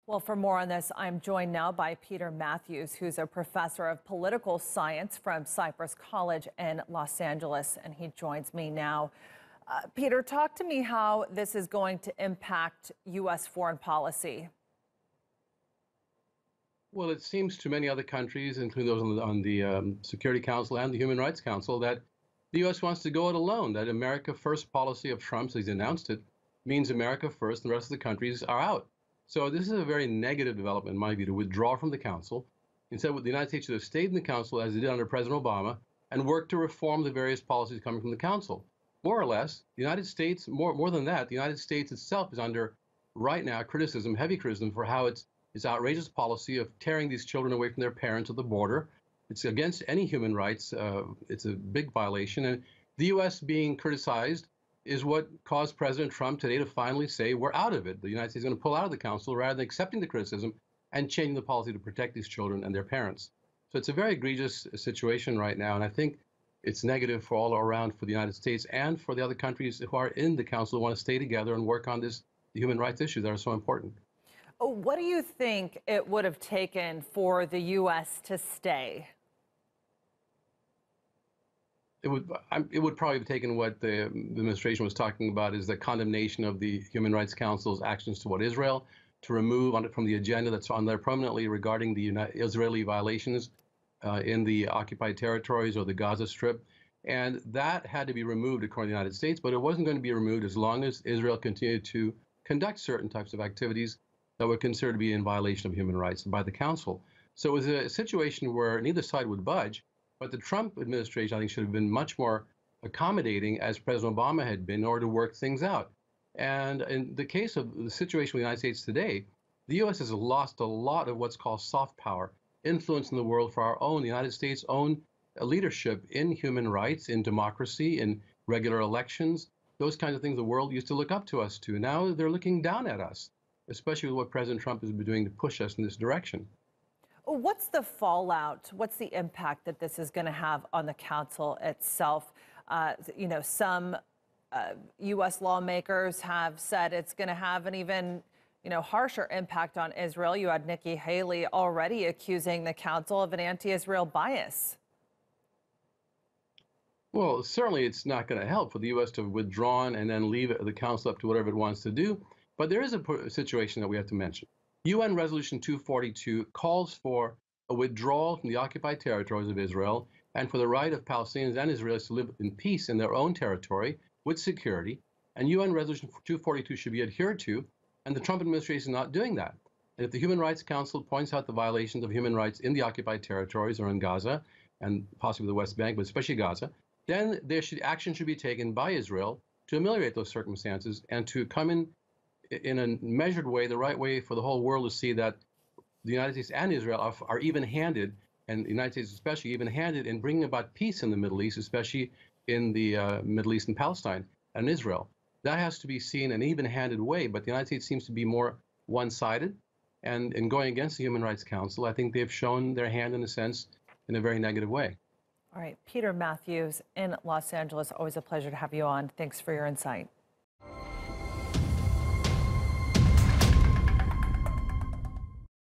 Well, for more on this, I'm joined now by Peter Mathews, who's a professor of political science from Cypress College in Los Angeles, and he joins me now. Peter, talk to me how this is going to impact U.S. foreign policy. Well, it seems to many other countries, including those on the Security Council and the Human Rights Council, that the U.S. wants to go it alone, that America First policy of Trump's, as he's announced it, means America first and the rest of the countries are out. So this is a very negative development, in my view, to withdraw from the Council. Instead, the United States should have stayed in the Council, as it did under President Obama, and worked to reform the various policies coming from the Council. More or less, the United States, more than that, the United States itself is under, right now, criticism, heavy criticism, for how its outrageous policy of tearing these children away from their parents at the border. It's against any human rights. It's a big violation. And the U.S. being criticized is what caused President Trump today to finally say, we're out of it. The United States is going to pull out of the Council rather than accepting the criticism and changing the policy to protect these children and their parents. So it's a very egregious situation right now, and I think it's negative for all around for the United States and for the other countries who are in the Council who want to stay together and work on the human rights issues that are so important. What do you think it would have taken for the U.S. to stay? It would probably have taken what the administration was talking about, is the condemnation of the Human Rights Council's actions toward Israel, to remove from the agenda that's on there permanently regarding the Israeli violations in the occupied territories or the Gaza Strip. And that had to be removed according to the United States, but it wasn't going to be removed as long as Israel continued to conduct certain types of activities that were considered to be in violation of human rights by the Council. So it was a situation where neither side would budge. But the Trump administration, I think, should have been much more accommodating, as President Obama had been, in order to work things out. And in the case of the situation with the United States today, the U.S. has lost a lot of what's called soft power, influence in the world for our own, the United States' own leadership in human rights, in democracy, in regular elections, those kinds of things the world used to look up to us to. Now they're looking down at us, especially with what President Trump has been doing to push us in this direction. What's the fallout? What's the impact that this is going to have on the Council itself? Some U.S. lawmakers have said it's going to have an even, harsher impact on Israel. You had Nikki Haley already accusing the Council of an anti-Israel bias. Well, certainly it's not going to help for the U.S. to have withdrawn and then leave the Council up to whatever it wants to do. But there is a situation that we have to mention. UN Resolution 242 calls for a withdrawal from the occupied territories of Israel and for the right of Palestinians and Israelis to live in peace in their own territory with security. And UN Resolution 242 should be adhered to, and the Trump administration is not doing that. And if the Human Rights Council points out the violations of human rights in the occupied territories or in Gaza, and possibly the West Bank, but especially Gaza, then action should be taken by Israel to ameliorate those circumstances and to come in a measured way, the right way for the whole world to see that the United States and Israel are even-handed, and the United States especially even-handed in bringing about peace in the Middle East, especially in the Middle East and Palestine and Israel. That has to be seen in an even-handed way, but the United States seems to be more one-sided, and in going against the Human Rights Council, I think they've shown their hand, in a sense, in a very negative way. All right, Peter Mathews in Los Angeles, always a pleasure to have you on. Thanks for your insight.